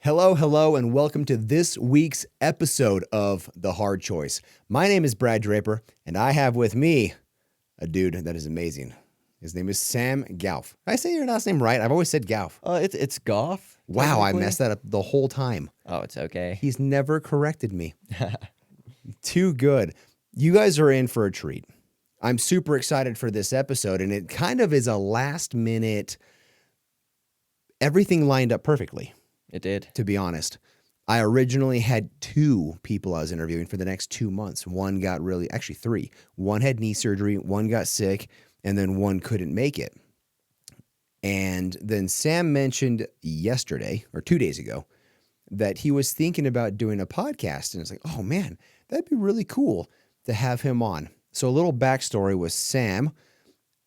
Hello, hello, and welcome to this week's episode of The Hard Choice. My name is Brad Draper, and I have with me a dude that is amazing. His name is Sam Gouff. Did I say your last name right? I've always said Gouff. It's Gouff. Wow, I messed that up the whole time. Oh, it's okay. He's never corrected me. Too good. You guys are in for a treat. I'm super excited for this episode, and it kind of is a last minute, everything lined up perfectly. It did. To be honest. I originally had two people I was interviewing for the next 2 months. One got actually three. One had knee surgery, one got sick, and then one couldn't make it. And then Sam mentioned yesterday, or 2 days ago, that he was thinking about doing a podcast. And it's like, oh man, that'd be really cool to have him on. So a little backstory was Sam.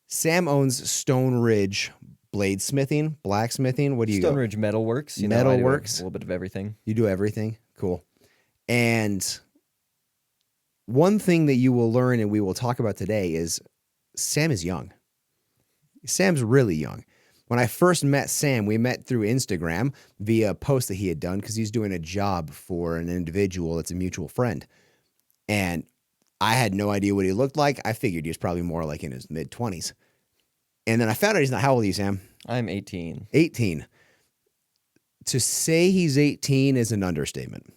Sam owns Stone Ridge bladesmithing, blacksmithing. What do you Stone Ridge Metalworks. I do Metalworks. a little bit of everything. You do everything? Cool. And one thing that you will learn and we will talk about today is Sam is young. Sam's really young. When I first met Sam, we met through Instagram via a post that he had done because he's doing a job for an individual that's a mutual friend. And I had no idea what he looked like. I figured he was probably more like in his mid-20s. And then I found out he's not. How old are you, Sam? I'm 18. 18. To say he's 18 is an understatement.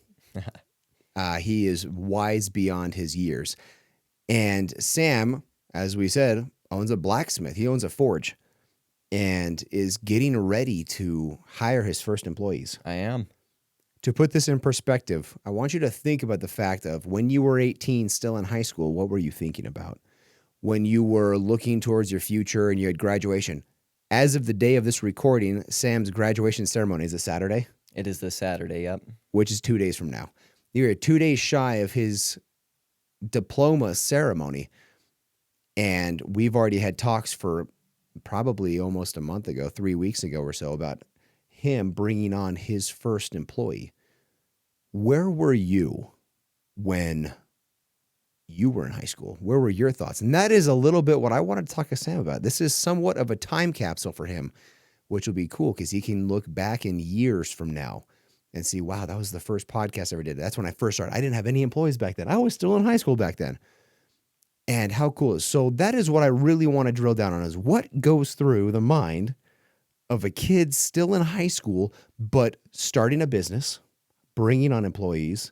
He is wise beyond his years. And Sam, as we said, owns a blacksmith. He owns a forge and is getting ready to hire his first employees. I am. To put this in perspective, I want you to think about the fact of when you were 18, still in high school, what were you thinking about? When you were looking towards your future and you had graduation. As of the day of this recording, Sam's graduation ceremony is a Saturday. It is this Saturday, yep. Which is 2 days from now. You're 2 days shy of his diploma ceremony. And we've already had talks for probably almost a month ago, 3 weeks ago or so, about him bringing on his first employee. Where were you when you were in high school? Where were your thoughts? And that is a little bit what I wanted to talk to Sam about. This is somewhat of a time capsule for him, which will be cool because he can look back in years from now and see, wow, that was the first podcast I ever did. That's when I first started. I didn't have any employees back then. I was still in high school back then. And how cool is so that is what I really want to drill down on is what goes through the mind of a kid still in high school, but starting a business, bringing on employees,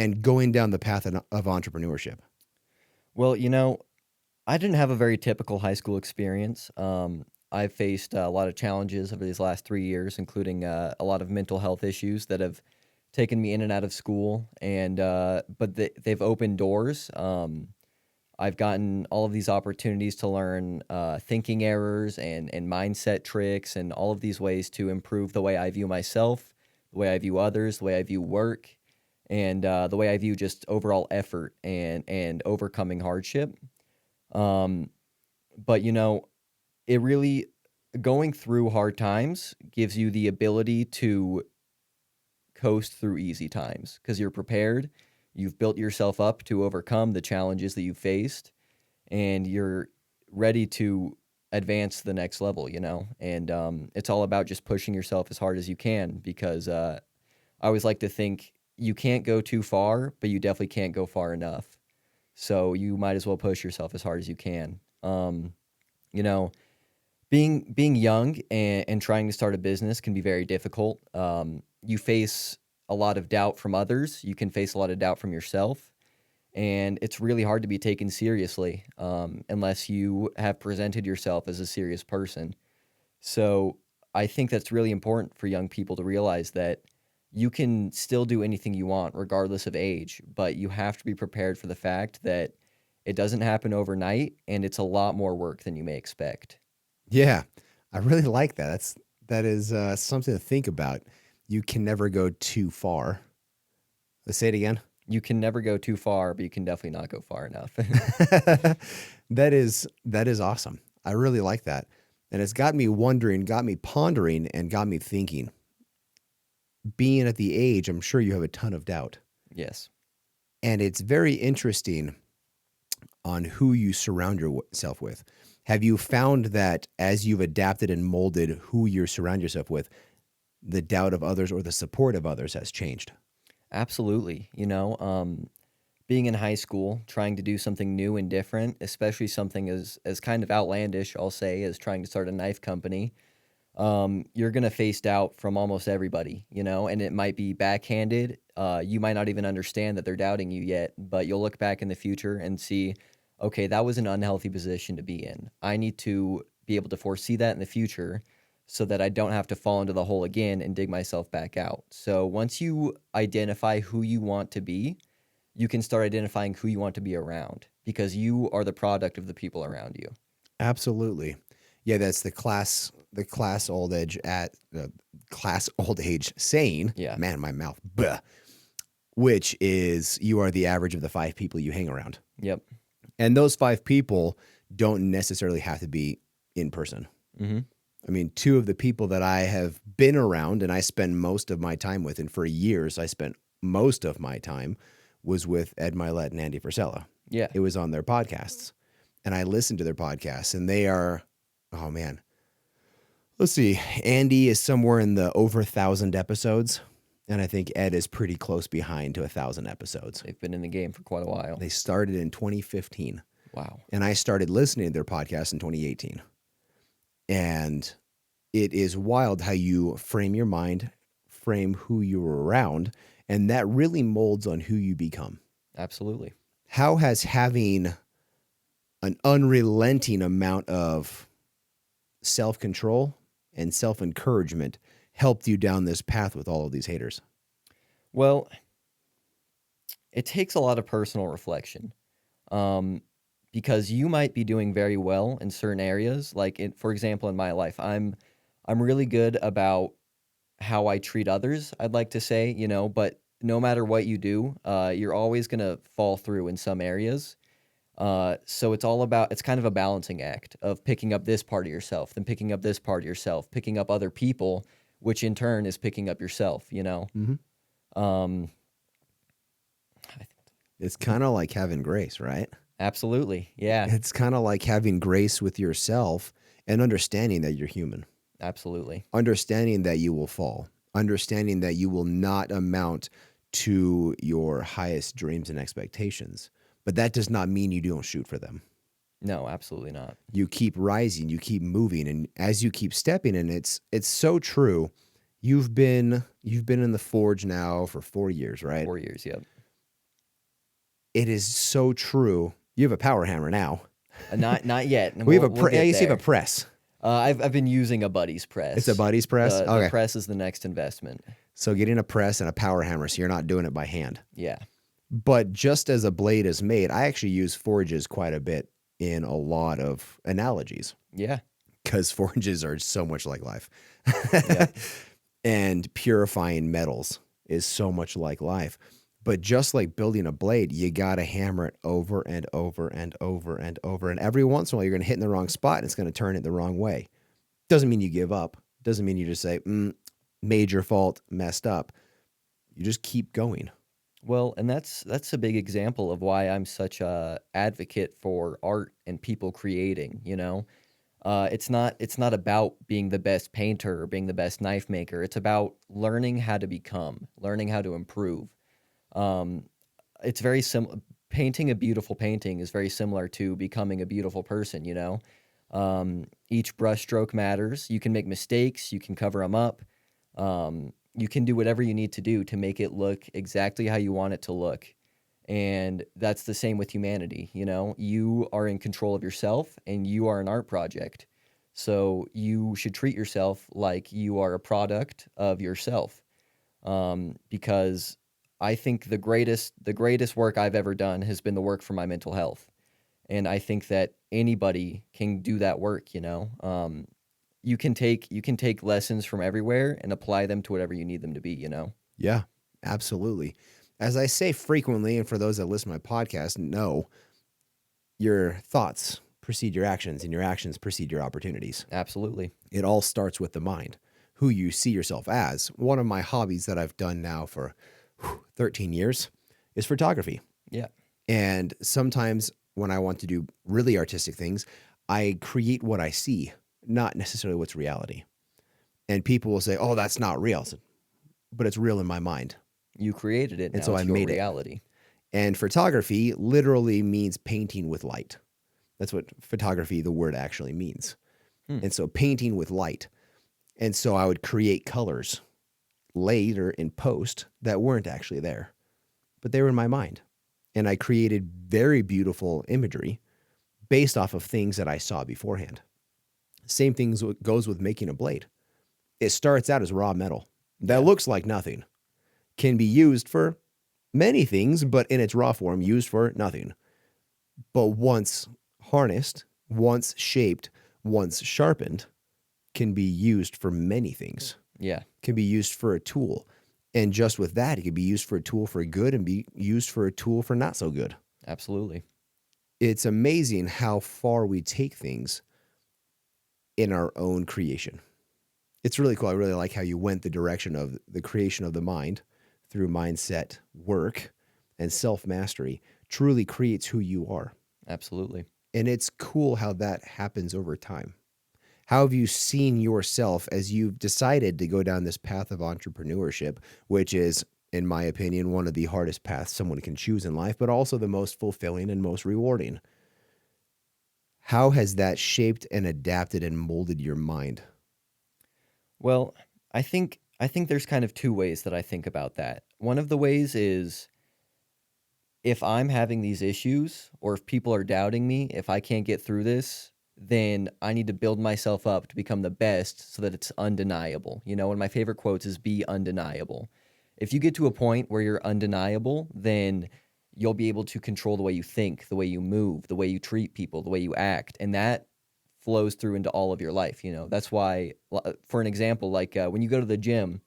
and going down the path of entrepreneurship. Well, I didn't have a very typical high school experience. I've faced a lot of challenges over these last 3 years, including a lot of mental health issues that have taken me in and out of school. And but they've opened doors. I've gotten all of these opportunities to learn thinking errors and mindset tricks and all of these ways to improve the way I view myself, the way I view others, the way I view work, and the way I view just overall effort and overcoming hardship. But, it really, going through hard times gives you the ability to coast through easy times because you're prepared. You've built yourself up to overcome the challenges that you've faced, and you're ready to advance to the next level, And it's all about just pushing yourself as hard as you can because I always like to think you can't go too far, but you definitely can't go far enough. So you might as well push yourself as hard as you can. Being young and trying to start a business can be very difficult. You face a lot of doubt from others. You can face a lot of doubt from yourself. And it's really hard to be taken seriously unless you have presented yourself as a serious person. So I think that's really important for young people to realize that you can still do anything you want regardless of age, but you have to be prepared for the fact that it doesn't happen overnight and it's a lot more work than you may expect. Yeah, I really like that. That is something to think about. You can never go too far. Let's say it again. You can never go too far, but you can definitely not go far enough. That is awesome. I really like that. And it's got me wondering, got me pondering, and got me thinking. Being at the age, I'm sure you have a ton of doubt. Yes. And it's very interesting on who you surround yourself with. Have you found that as you've adapted and molded who you surround yourself with, the doubt of others or the support of others has changed. Absolutely. Being in high school, trying to do something new and different, especially something as kind of outlandish, I'll say, as trying to start a knife company, you're gonna face doubt from almost everybody, and it might be backhanded. You might not even understand that they're doubting you yet, but you'll look back in the future and see, okay, that was an unhealthy position to be in. I need to be able to foresee that in the future so that I don't have to fall into the hole again and dig myself back out. So once you identify who you want to be, you can start identifying who you want to be around because you are the product of the people around you. Absolutely. Yeah, that's the class old age saying. Yeah. Man, my mouth. Bleh, which is you are the average of the 5 people you hang around. Yep. And those 5 people don't necessarily have to be in person. Mm-hmm. I mean, 2 of the people that I have been around and I spend most of my time with, and for years I spent most of my time, was with Ed Milet and Andy Frisella. Yeah. It was on their podcasts. And I listened to their podcasts, and they are, oh man. Let's see. Andy is somewhere in the over 1,000 episodes. And I think Ed is pretty close behind to 1,000 episodes. They've been in the game for quite a while. They started in 2015. Wow. And I started listening to their podcast in 2018. And it is wild how you frame your mind, frame who you're around, and that really molds on who you become. Absolutely. How has having an unrelenting amount of self-control and self-encouragement helped you down this path with all of these haters? Well, it takes a lot of personal reflection, because you might be doing very well in certain areas. Like, for example, in my life, I'm really good about how I treat others, I'd like to say, but no matter what you do, you're always going to fall through in some areas. So it's kind of a balancing act of picking up this part of yourself, then picking up this part of yourself, picking up other people, which in turn is picking up yourself, Mm-hmm. Um, It's kind of like having grace, right? Absolutely. Yeah, It's kind of like having grace with yourself and understanding that you're human, absolutely. understanding that you will fall, understanding that you will not amount to your highest dreams and expectations. But that does not mean you don't shoot for them. No, absolutely not. You keep rising, you keep moving, and as you keep stepping, and it's so true. You've been in the forge now for 4 years, right? 4 years, yep. It is so true. You have a power hammer now. Not yet. We have a We'll get you have a there. press. I've been using a buddy's press. It's a buddy's press? The Okay. press is the next investment. So getting a press and a power hammer, so you're not doing it by hand. Yeah. But just as a blade is made, I actually use forges quite a bit in a lot of analogies Yeah. because forges are so much like life. Yeah. And purifying metals is so much like life. But just like building a blade, you got to hammer it over and over and over and over. And every once in a while, you're going to hit in the wrong spot and it's going to turn it the wrong way. Doesn't mean you give up. Doesn't mean you just say, major fault, messed up. You just keep going. Well, and that's a big example of why I'm such a advocate for art and people creating, It's not about being the best painter or being the best knife maker. It's about learning how to become, learning how to improve. It's very similar. Painting a beautiful painting is very similar to becoming a beautiful person, Each brushstroke matters. You can make mistakes. You can cover them up. You can do whatever you need to do to make it look exactly how you want it to look. And that's the same with humanity. You are in control of yourself and you are an art project. So you should treat yourself like you are a product of yourself. Because I think the greatest work I've ever done has been the work for my mental health. And I think that anybody can do that work, You can take lessons from everywhere and apply them to whatever you need them to be, Yeah, absolutely. As I say frequently, and for those that listen to my podcast, know your thoughts precede your actions, and your actions precede your opportunities. Absolutely. It all starts with the mind, who you see yourself as. One of my hobbies that I've done now for 13 years is photography. Yeah. And sometimes when I want to do really artistic things, I create what I see, not necessarily what's reality. And people will say, oh, that's not real. I said, but it's real in my mind. You created it. And Now so I it's your made it. reality. And photography literally means painting with light. That's what photography, the word actually means. Hmm. And so painting with light. And so I would create colors later in post that weren't actually there, but they were in my mind. And I created very beautiful imagery based off of things that I saw beforehand. Same thing goes with making a blade. It starts out as raw metal that Yeah. looks like nothing, can be used for many things, but in its raw form, used for nothing. But once harnessed, once shaped, once sharpened, can be used for many things. Yeah. Can be used for a tool. And just with that, it could be used for a tool for good and be used for a tool for not so good. Absolutely. It's amazing how far we take things in our own creation. It's really cool. I really like how you went the direction of the creation of the mind through mindset work and self-mastery truly creates who you are. Absolutely. And it's cool how that happens over time. How have you seen yourself as you've decided to go down this path of entrepreneurship, which is, in my opinion, one of the hardest paths someone can choose in life, but also the most fulfilling and most rewarding? How has that shaped and adapted and molded your mind? Well, I think there's kind of two ways that I think about that. One of the ways is if I'm having these issues or if people are doubting me, if I can't get through this, then I need to build myself up to become the best so that it's undeniable. You know, one of my favorite quotes is be undeniable. If you get to a point where you're undeniable, then you'll be able to control the way you think, the way you move, the way you treat people, the way you act. And that flows through into all of your life. You know, that's why, for an example, like when you go to the gym,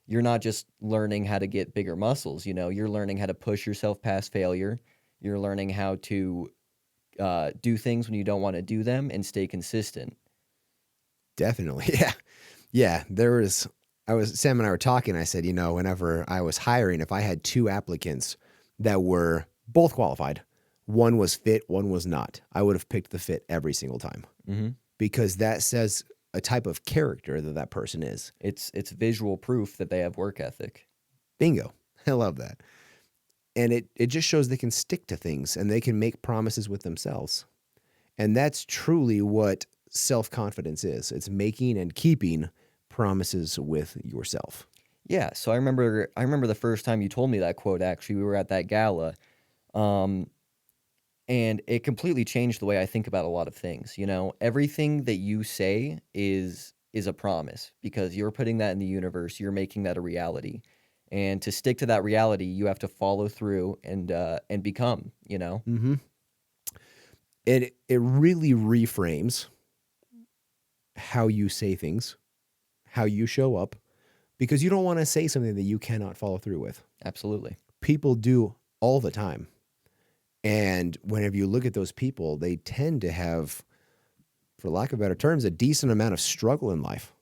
you're not just learning how to get bigger muscles. You know, you're learning how to push yourself past failure. You're learning how to do things when you don't want to do them and stay consistent. Definitely. Yeah. Yeah. Sam and I were talking. I said, whenever I was hiring, if I had two applicants that were both qualified, one was fit, one was not, I would have picked the fit every single time Mm-hmm. because that says a type of character that person is. It's visual proof that they have work ethic. Bingo. I love that. And it just shows they can stick to things and they can make promises with themselves. And that's truly what self-confidence is. It's making and keeping promises with yourself. Yeah. So I remember the first time you told me that quote. Actually, we were at that gala, um, and it completely changed the way I think about a lot of things. You know, everything that you say is a promise because you're putting that in the universe. You're making that a reality. And to stick to that reality, you have to follow through and become, you know. Mm-hmm. It really reframes how you say things, how you show up, because you don't want to say something that you cannot follow through with. Absolutely. People do all the time. And whenever you look at those people, they tend to have, for lack of better terms, a decent amount of struggle in life.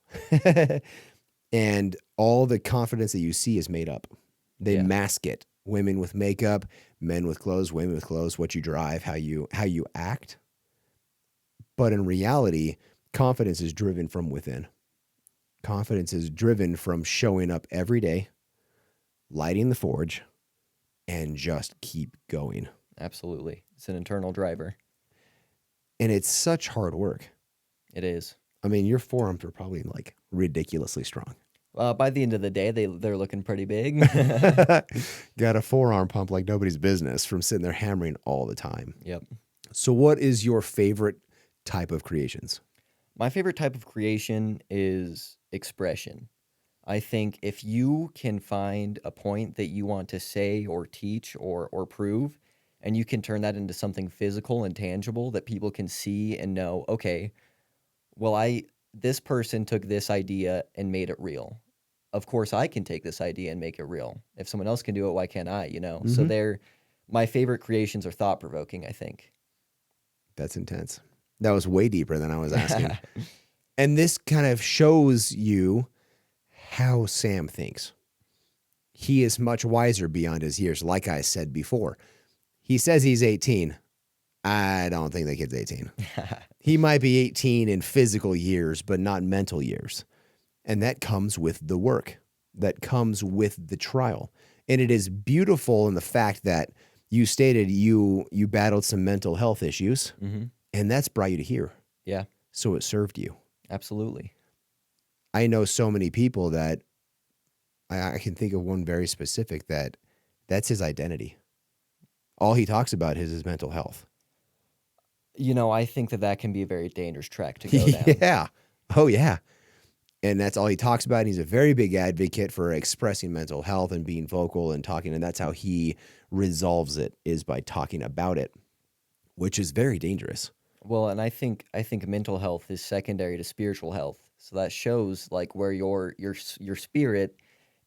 And all the confidence that you see is made up. They Yeah. mask it. Women with makeup, men with clothes, women with clothes, what you drive, how you act. But in reality, confidence is driven from within. Confidence is driven from showing up every day, lighting the forge, and just keep going. Absolutely. It's an internal driver. And it's such hard work. It is. I mean, your forearms are probably like ridiculously strong. By the end of the day, they're looking pretty big. Got a forearm pump like nobody's business from sitting there hammering all the time. Yep. So, what is your favorite type of creations? My favorite type of creation is expression. I think if you can find a point that you want to say or teach or prove, and you can turn that into something physical and tangible that people can see and know, okay, well, this person took this idea and made it real. Of course, I can take this idea and make it real. If someone else can do it, why can't I? You know. So Mm-hmm. my favorite creations are thought provoking, I think. That's intense. That was way deeper than I was asking. And this kind of shows you how Sam thinks. He is much wiser beyond his years, like I said before. He says he's 18. I don't think the kid's 18. He might be 18 in physical years, but not mental years. And that comes with the work, that comes with the trial. And it is beautiful in the fact that you stated you battled some mental health issues, Mm-hmm. and that's brought you to here. Yeah, So it served you. absolutely. I know so many people that I can think of one very specific that's his identity. All he talks about is his mental health. I think that can be a very dangerous track to go down. Yeah. Oh, yeah. And that's all he talks about. He's a very big advocate for expressing mental health and being vocal and talking. And that's how he resolves it, is by talking about it, which is very dangerous. Well, and I think mental health is secondary to spiritual health. So that shows like where your spirit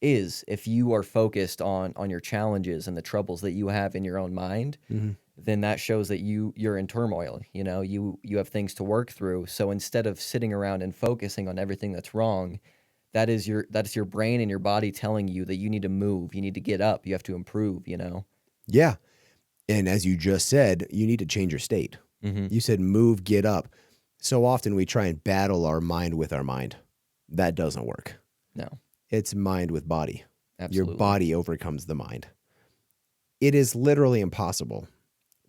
is. If you are focused on your challenges and the troubles that you have in your own mind, Mm-hmm. then that shows that you're in turmoil. You have things to work through. So instead of sitting around and focusing on everything that's wrong, that is your brain and your body telling you that you need to move, you need to get up, you have to improve. Yeah. And as you just said, you need to change your state. Mm-hmm. You said move, get up. So often we try and battle our mind with our mind. That doesn't work. No, It's mind with body. absolutely. Your body overcomes the mind. It is literally impossible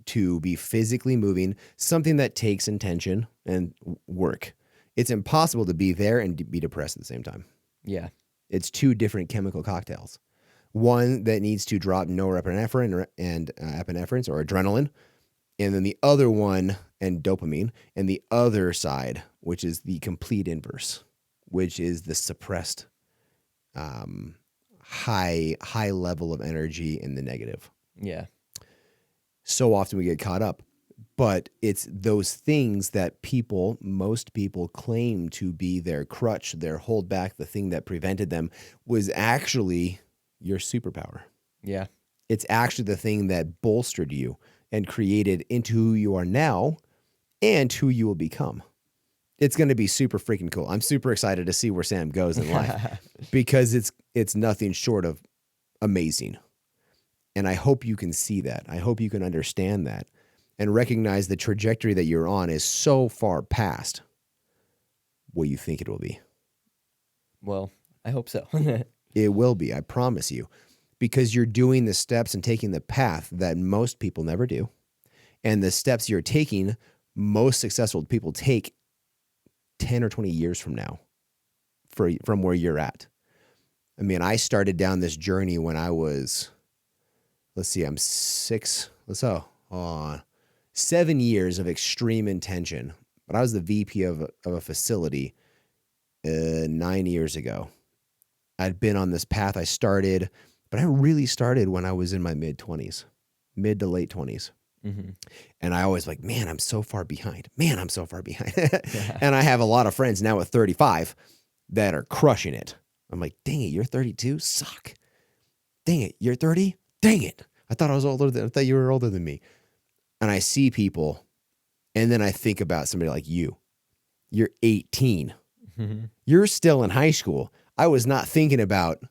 to be physically moving, something that takes intention and work. It's impossible to be there and be depressed at the same time. Yeah. It's two different chemical cocktails. One that needs to drop norepinephrine and epinephrine or adrenaline, and then the other one and dopamine, and the other side, which is the complete inverse, which is the suppressed high level of energy in the negative. Yeah. So often we get caught up, but it's those things that most people claim to be their crutch, their hold back, the thing that prevented them was actually your superpower. Yeah. It's actually the thing that bolstered you and created into who you are now and who you will become. It's going to be super freaking cool. I'm super excited to see where Sam goes in life because it's nothing short of amazing. And I hope you can see that. I hope you can understand that and recognize the trajectory that you're on is so far past what you think it will be. Well, I hope so. It will be, I promise you, because you're doing the steps and taking the path that most people never do. And the steps you're taking, most successful people take 10 or 20 years from now from where you're at. I mean, I started down this journey when I was, I'm 7 years of extreme intention. But I was the VP of a facility 9 years ago. I'd been on this path. But I really started when I was in my mid to late 20s. Mm-hmm. And I always like, man, I'm so far behind. Yeah. And I have a lot of friends now at 35 that are crushing it. I'm like, dang it, you're 32? Suck. Dang it, you're 30? Dang it. I thought you were older than me. And I see people, and then I think about somebody like you. You're 18. Mm-hmm. You're still in high school. I was not thinking about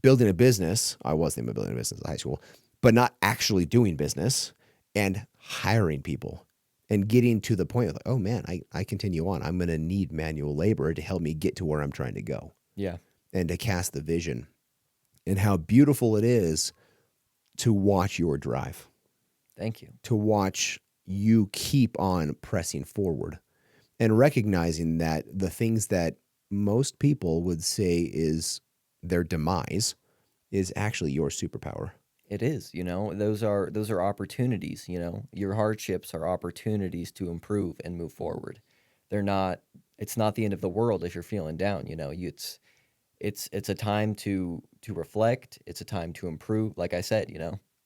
building a business. I was thinking about building a business in high school, but not actually doing business and hiring people and getting to the point of like, oh man, I continue on. I'm going to need manual labor to help me get to where I'm trying to go. Yeah. And to cast the vision and how beautiful it is to watch your drive, Thank you. to watch you keep on pressing forward and recognizing that the things that most people would say is their demise is actually your superpower. It is, those are opportunities, your hardships are opportunities to improve and move forward. It's not the end of the world if you're feeling down, it's a time to reflect. It's a time to improve. Like I said,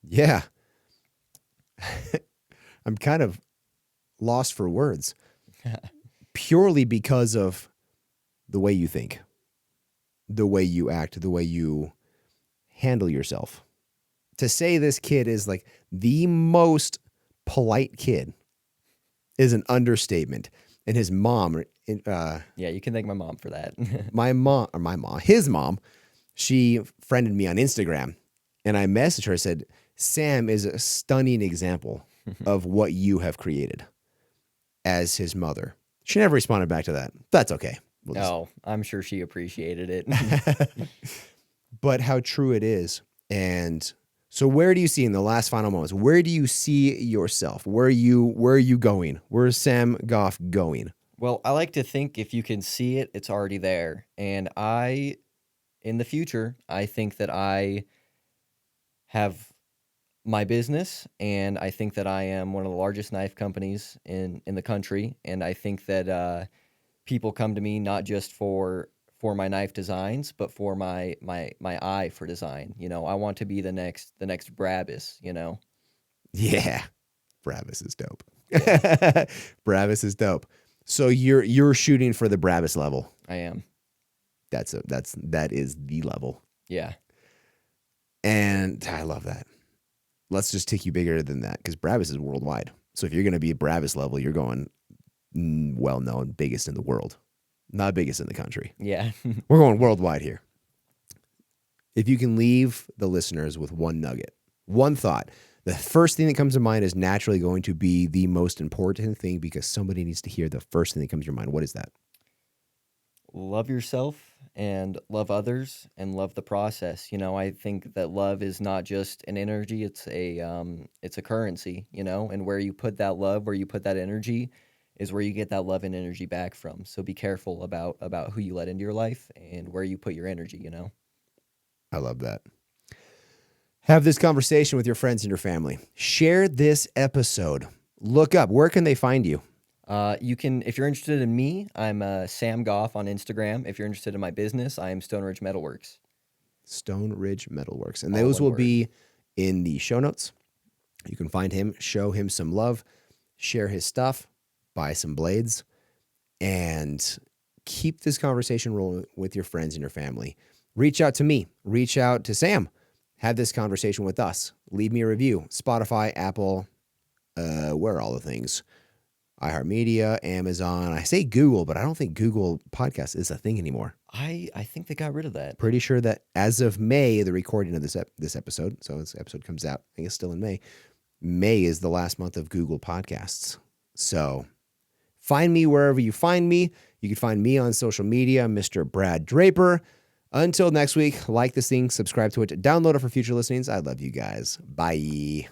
Yeah. I'm kind of lost for words purely because of the way you think, the way you act, the way you handle yourself. To say this kid is like the most polite kid is an understatement. And his mom, yeah, you can thank my mom for that. his mom, she friended me on Instagram, and I messaged her. I said, Sam is a stunning example of what you have created as his mother. She never responded back to that. That's okay. We'll just Oh, I'm sure she appreciated it. but how true it is. And so where do you see in the last final moments, where do you see yourself? Where are you going? Where is Sam Gouff going? Well, I like to think if you can see it, it's already there. And in the future, I think that I have my business, and I think that I am one of the largest knife companies in the country. And I think that people come to me not just for my knife designs, but for my eye for design. I want to be the next Brabus. Yeah. Bravis is dope. Yeah, Bravis is dope. So you're shooting for the Bravis level. I am. That is the level. Yeah, And I love that. Let's just take you bigger than that because Bravis is worldwide. So if you're going to be at Bravis level, you're going well known, biggest in the world, not biggest in the country. yeah. We're going worldwide here. If you can leave the listeners with one nugget, one thought, the first thing that comes to mind is naturally going to be the most important thing because somebody needs to hear the first thing that comes to your mind. What is that? Love yourself and love others and love the process. I think that love is not just an energy, it's a currency, and where you put that love, where you put that energy is where you get that love and energy back from. So be careful about who you let into your life and where you put your energy. I love that. Have this conversation with your friends and your family. Share this episode. Look up. Where can they find you? You can, if you're interested in me, I'm Sam Gouff on Instagram. If you're interested in my business, I am Stone Ridge Metalworks. Stone Ridge Metalworks. And All those one will word. be in the show notes. You can find him, show him some love, share his stuff, buy some blades, and keep this conversation rolling with your friends and your family. Reach out to me. Reach out to Sam. Have this conversation with us. Leave me a review. Spotify, Apple, where are all the things? iHeartMedia, Amazon. I say Google, but I don't think Google Podcast is a thing anymore. I think they got rid of that. Pretty sure that as of May, the recording of this episode, so this episode comes out, I guess still in May. May is the last month of Google Podcasts. So find me wherever you find me. You can find me on social media, Mr. Brad Draper. Until next week, like this thing, subscribe to it, download it for future listenings. I love you guys. Bye.